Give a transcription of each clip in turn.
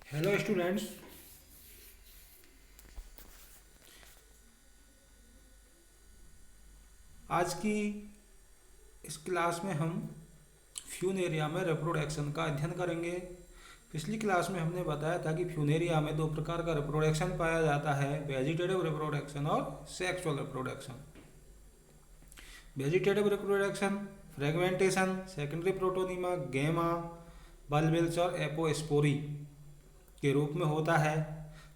Hello students. आज की इस क्लास में हम फ्यूनेरिया में रिप्रोडक्शन का अध्ययन करेंगे। पिछली क्लास में हमने बताया था कि फ्यूनेरिया में दो प्रकार का रिप्रोडक्शन पाया जाता है, वेजिटेटिव रिप्रोडक्शन और sexual reproduction. Vegetative reproduction fragmentation, secondary protonema, गेमा, बल्बिल्स और एपोस्पोरी के रूप में होता है।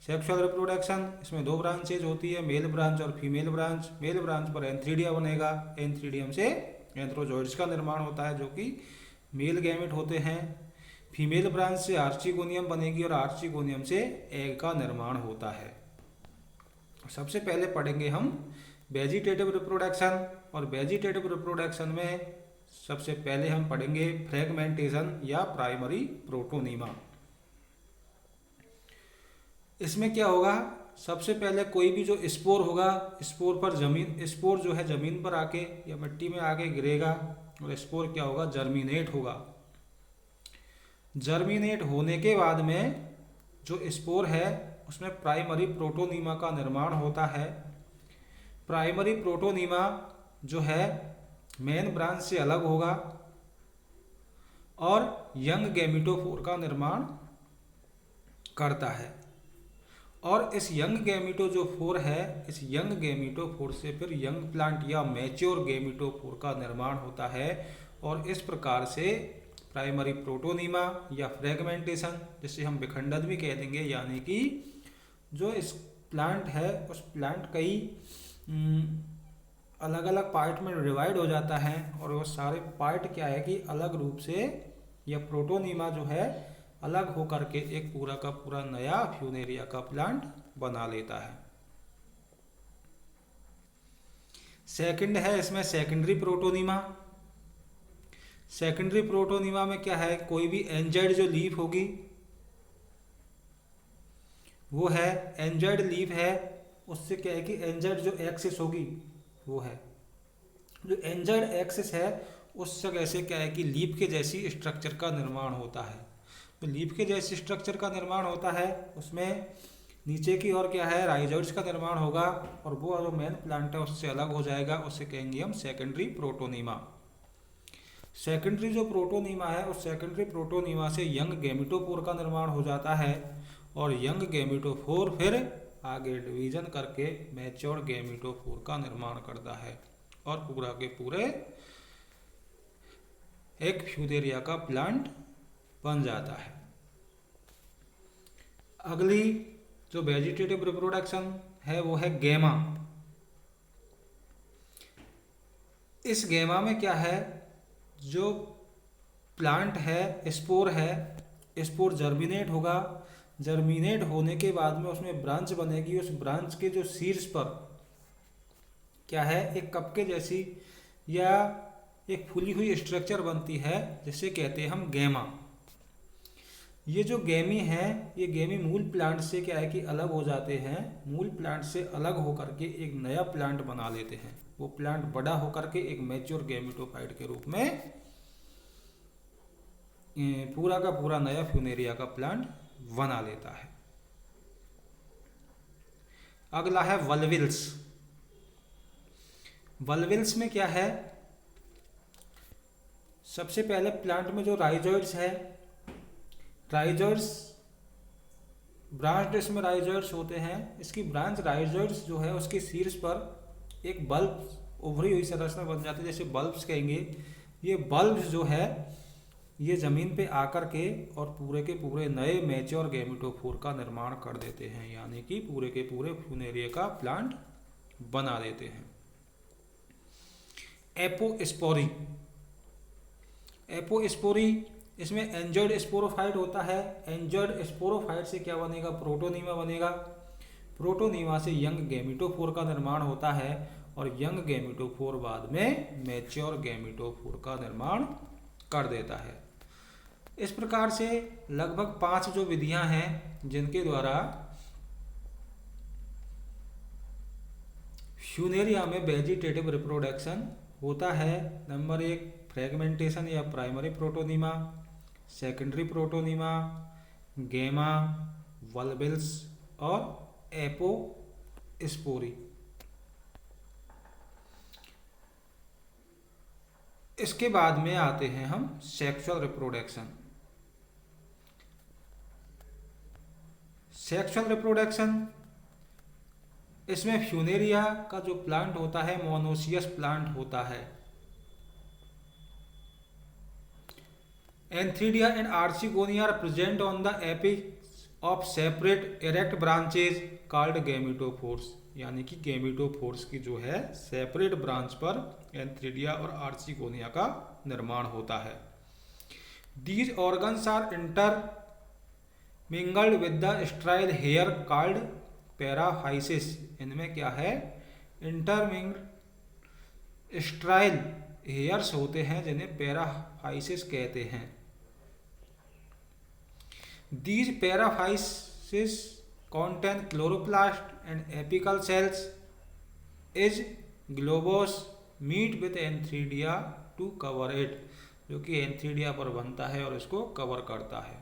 सेक्सुअल रिप्रोडक्शन, इसमें दो ब्रांचेज होती है, मेल ब्रांच और फीमेल ब्रांच। मेल ब्रांच पर एंथ्रीडिया बनेगा, एंथ्रीडियम से एंथ्रोजोइड्स का निर्माण होता है जो कि मेल गैमेट होते हैं। फीमेल ब्रांच से आर्चिगोनियम बनेगी और आर्चिगोनियम से एग का निर्माण होता है। सबसे पहले पढ़ेंगे हम वेजिटेटिव रिप्रोडक्शन, और वेजिटेटिव रिप्रोडक्शन में सबसे पहले हम पढ़ेंगे फ्रेगमेंटेशन या प्राइमरी प्रोटोनीमा। इसमें क्या होगा, सबसे पहले कोई भी जो स्पोर होगा, स्पोर जो है जमीन पर आके या मिट्टी में आके गिरेगा और स्पोर क्या होगा, जर्मिनेट होगा। जर्मिनेट होने के बाद में जो स्पोर है उसमें प्राइमरी प्रोटोनीमा का निर्माण होता है। प्राइमरी प्रोटोनीमा जो है मेन ब्रांच से अलग होगा और यंग गैमेटोफोर का निर्माण करता है। और इस यंग गैमेटोफोर है, इस यंग गैमेटोफोर से फिर यंग प्लांट या मैच्योर गैमेटोफोर का निर्माण होता है। और इस प्रकार से प्राइमरी प्रोटोनीमा या फ्रेगमेंटेशन, जिसे हम विखंडन भी कह देंगे, यानी कि जो इस प्लांट है उस प्लांट कई अलग अलग पार्ट में डिवाइड हो जाता है और वो सारे पार्ट क्या है कि अलग रूप से या प्रोटोनीमा जो है अलग होकर के एक पूरा का पूरा नया फ्यूनेरिया का प्लांट बना लेता है। सेकंड है इसमें सेकेंडरी प्रोटोनीमा। सेकेंडरी प्रोटोनीमा में क्या है, कोई भी एंजर्ड जो लीफ होगी वो है एंजर्ड लीफ है, उससे क्या है कि एंजर्ड जो एक्सिस होगी वो है, जो एंजर्ड एक्सिस है उस जगह से क्या है कि लीफ के जैसी स्ट्रक्चर का निर्माण होता है। तो लीफ के जैसे स्ट्रक्चर का निर्माण होता है, उसमें नीचे की ओर क्या है, राइजोइड्स का निर्माण होगा और वो जो मेन प्लांट है उससे अलग हो जाएगा, उसे कहेंगे हम सेकेंडरी प्रोटोनीमा। सेकेंडरी जो प्रोटोनीमा है उस सेकेंडरी प्रोटोनीमा से यंग गैमेटोफोर का निर्माण हो जाता है और यंग गैमेटोफोर फिर आगे डिवीजन करके मैच्योर गैमेटोफोर का निर्माण करता है और पूरा के पूरे एक फ्यूनेरिया का प्लांट बन जाता है। अगली जो वेजिटेटिव रिप्रोडक्शन है वो है गेमा। इस गेमा में क्या है, जो प्लांट है स्पोर जर्मिनेट होगा। जर्मिनेट होने के बाद में उसमें ब्रांच बनेगी, उस ब्रांच के जो शीर्ष पर क्या है, एक कप के जैसी या एक फूली हुई स्ट्रक्चर बनती है जिसे कहते हैं हम गेमा। ये जो गेमी है, ये गेमी मूल प्लांट से क्या है कि अलग हो जाते हैं, मूल प्लांट से अलग होकर के एक नया प्लांट बना लेते हैं। वो प्लांट बड़ा होकर के एक मैच्योर गैमेटोफाइट के रूप में पूरा का पूरा नया फ्यूनेरिया का प्लांट बना लेता है। अगला है वल्विल्स। वल्विल्स में क्या है, सबसे पहले प्लांट में जो राइजोइड्स है, राइजोइड्स ब्रांच इसमें राइजोइड्स होते हैं। इसकी ब्रांच राइजोइड्स जो है उसके शीर्ष पर एक बल्ब उभरी हुई संरचना बन जाती है, जैसे बल्ब्स कहेंगे। ये बल्ब्स जो है ये ज़मीन पे आकर के और पूरे के पूरे नए मैच्योर गैमेटोफोर का निर्माण कर देते हैं, यानी कि पूरे के पूरे फ्यूनेरिया का प्लांट बना देते हैं। एपोस्पोरी, एपोस्पोरी इसमें एंजर्ड स्पोरोफाइट होता है। एंजर्ड स्पोरोफाइट से क्या बनेगा, प्रोटोनीमा बनेगा। प्रोटोनीमा से यंग गैमेटोफोर का निर्माण होता है और यंग गैमेटोफोर बाद में मैच्योर गैमेटोफोर का निर्माण कर देता है। इस प्रकार से लगभग 5 जो विधियां हैं जिनके द्वारा फ्यूनेरिया में वेजिटेटिव रिप्रोडक्शन होता है। नंबर 1 फ्रेगमेंटेशन या प्राइमरी प्रोटोनीमा, सेकेंडरी प्रोटोनीमा, गेमा, वल्बिल्स और एपोस्पोरी। इसके बाद में आते हैं हम सेक्सुअल रिप्रोडक्शन। सेक्सुअल रिप्रोडक्शन, इसमें फ्यूनेरिया का जो प्लांट होता है मोनोसियस प्लांट होता है। Antheridia and archegonia are present on the apex of separate erect branches called gametophores, यानी कि गैमेटोफोर्स की जो है सेपरेट ब्रांच पर एंथ्रीडिया और आर्चिगोनिया का निर्माण होता है। These organs are intermingled with the sterile hair called paraphyses. इनमें क्या है, इंटरमिंग्ड स्ट्राइल हेयर्स होते हैं जिन्हें पैराफाइसिस कहते हैं। These paraphyses contain chloroplast and apical cells. Is globose meet with antheridia to cover it, जो कि एंथ्रीडिया पर बनता है और इसको कवर करता है।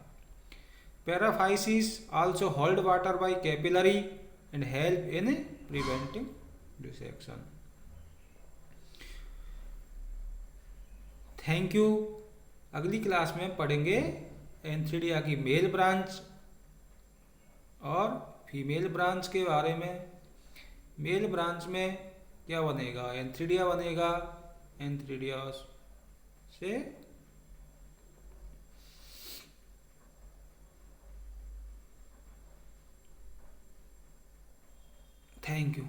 Paraphyses also hold water by capillary and help in preventing dissection. Thank you. अगली क्लास में पढ़ेंगे एंथ्रीडिया की मेल ब्रांच और फीमेल ब्रांच के बारे में। मेल ब्रांच में क्या बनेगा, एंथ्रीडिया बनेगा, एंथ्रीडिया से थैंक यू।